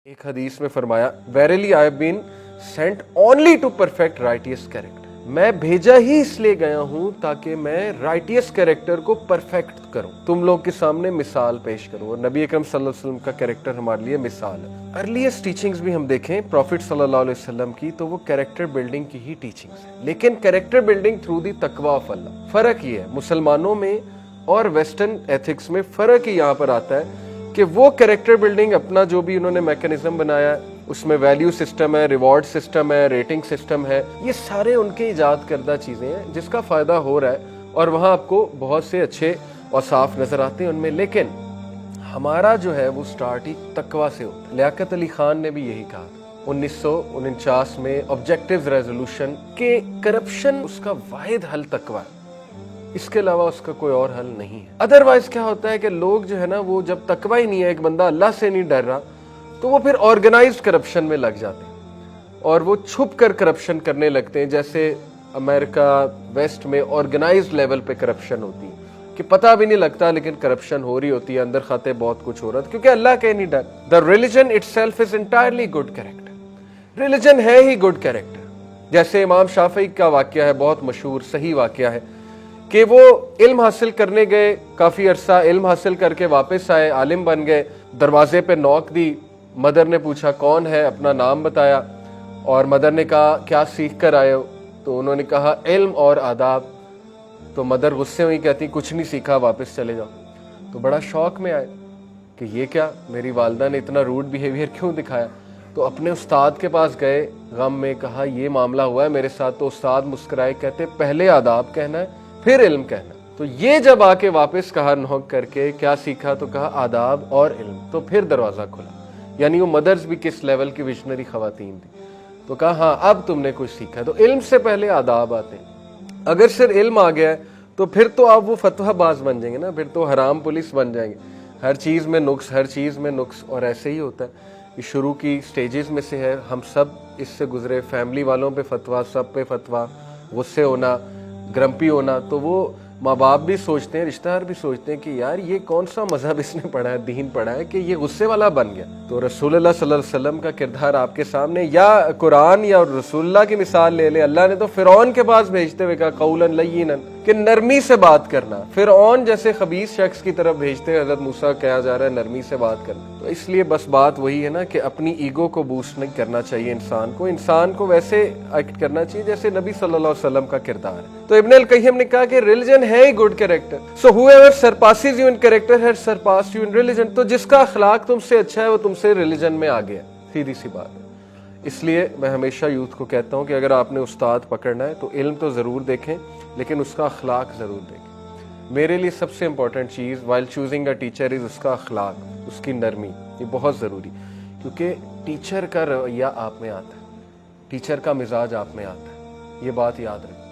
ایک حدیث میں فرمایا Verily I have been sent only to perfect righteous character. میں بھیجا ہی اس لیے گیا ہوں تاکہ میں رائٹیس کیریکٹر کو پرفیکٹ کروں، تم لوگ کے سامنے مثال پیش کروں، اور نبی اکرم صلی اللہ علیہ وسلم کا کیریکٹر ہمارے لیے مثال ہے۔ ارلیسٹ ٹیچنگز بھی ہم دیکھیں پروفٹ صلی اللہ علیہ وسلم کی تو وہ کیریکٹر بلڈنگ کی ہی ٹیچنگز ہیں، لیکن کیریکٹر بلڈنگ تھرو دی تقوی آف اللہ۔ فرق یہ ہے مسلمانوں میں اور ویسٹرن ایتھکس میں، فرق ہی یہاں پر آتا ہے کہ وہ کیریکٹر بلڈنگ اپنا جو بھی انہوں نے میکانزم بنایا ہے، اس میں ویلیو سسٹم ہے، ریوارڈ سسٹم ہے، ریٹنگ سسٹم ہے، یہ سارے ان کے ایجاد کردہ چیزیں ہیں جس کا فائدہ ہو رہا ہے، اور وہاں آپ کو بہت سے اچھے اور صاف نظر آتے ہیں ان میں، لیکن ہمارا جو ہے وہ سٹارٹ ہی تقوی سے ہوتا ہے۔ لیاقت علی خان نے بھی یہی کہا 1949 میں آبجیکٹیو ریزولوشن کہ کرپشن اس کا واحد حل تقوی ہے، اس کے علاوہ اس کا کوئی اور حل نہیں ہے۔ ادروائز کیا ہوتا ہے کہ لوگ جو ہے نا وہ جب تقوی ہی نہیں ہے، ایک بندہ اللہ سے نہیں ڈر رہا، تو وہ پھر آرگنائزڈ کرپشن میں لگ جاتے ہیں اور وہ چھپ کر کرپشن کرنے لگتے ہیں، جیسے امریکہ ویسٹ میں آرگنائزڈ لیول پہ کرپشن ہوتی ہے کہ پتہ بھی نہیں لگتا لیکن کرپشن ہو رہی ہوتی ہے، اندر خاتے بہت کچھ ہو رہا ہے کیونکہ اللہ کے نہیں ڈر۔ The religion it self is entirely good character, religion ہے ہی گڈ کیریکٹر۔ جیسے امام شافعی کا واقعہ ہے، بہت مشہور صحیح واقعہ ہے کہ وہ علم حاصل کرنے گئے، کافی عرصہ علم حاصل کر کے واپس آئے، عالم بن گئے، دروازے پہ نوک دی، مدر نے پوچھا کون ہے، اپنا نام بتایا، اور مدر نے کہا کیا سیکھ کر آئے ہو؟ تو انہوں نے کہا علم اور آداب۔ تو مدر غصے ہوئی، کہتی کچھ نہیں سیکھا، واپس چلے جاؤ۔ تو بڑا شوق میں آئے کہ یہ کیا، میری والدہ نے اتنا روڈ بیہیویئر کیوں دکھایا؟ تو اپنے استاد کے پاس گئے، غم میں کہا یہ معاملہ ہوا ہے میرے ساتھ۔ تو استاد مسکرائے، کہتے پہلے آداب کہنا ہے پھر علم کہنا۔ تو یہ جب آ کے واپس کہا نوک کر کے کیا سیکھا، تو کہا آداب اور علم، تو پھر دروازہ کھلا۔ یعنی وہ مدرز بھی کس لیول کی ویژنری خواتین تھی۔ تو کہا ہاں اب تم نے کچھ سیکھا، تو علم سے پہلے آداب آتے ہیں۔ اگر صرف علم آ گیا ہے تو پھر تو آپ وہ فتویٰ باز بن جائیں گے نا، پھر تو حرام پولیس بن جائیں گے، ہر چیز میں نقص، ہر چیز میں نقص، اور ایسے ہی ہوتا ہے۔ یہ شروع کی سٹیجز میں سے ہے، ہم سب اس سے گزرے، فیملی والوں پہ فتویٰ، سب پہ فتویٰ، غصے ہونا، گرمپی ہونا۔ تو وہ ماں باپ بھی سوچتے ہیں، رشتہ دار بھی سوچتے ہیں کہ یار یہ کون سا مذہب اس نے پڑھا ہے، دین پڑھا ہے کہ یہ غصے والا بن گیا۔ تو رسول اللہ صلی اللہ علیہ وسلم کا کردار آپ کے سامنے، یا قرآن یا رسول اللہ کی مثال لے لیں۔ اللہ نے تو فرعون کے پاس بھیجتے ہوئے کہا قولا لینا، کہ نرمی سے بات کرنا۔ فرعون جیسے خبیث شخص کی طرف بھیجتے ہوئے حضرت موسیٰ کہا جا رہا ہے نرمی سے بات کرنا۔ تو اس لیے بس بات وہی ہے نا کہ اپنی ایگو کو بوسٹ نہیں کرنا چاہیے انسان کو ویسے ایکٹ کرنا چاہیے جیسے نبی صلی اللہ علیہ وسلم کا کردار ہے۔ تو ابن القیم نے کہا کہ ریلیجن ہے ہی good character, so whoever surpasses you in character has surpassed you in religion۔ تو جس کا اخلاق تم سے اچھا ہے وہ تم سے ریلیجن میں آگے ہے، سیدھی سی بات ہے۔ اس لیے میں ہمیشہ یوتھ کو کہتا ہوں کہ اگر آپ نے استاد پکڑنا ہے تو علم تو ضرور دیکھیں لیکن اس کا اخلاق ضرور دیکھیں۔ میرے لیے سب سے امپورٹنٹ چیز while choosing a teacher is اس کا اخلاق، اس کی نرمی، یہ بہت ضروری، کیونکہ ٹیچر کا رویہ آپ میں آتا ہے، ٹیچر کا مزاج آپ میں آتا ہے، یہ بات یاد رکھیں۔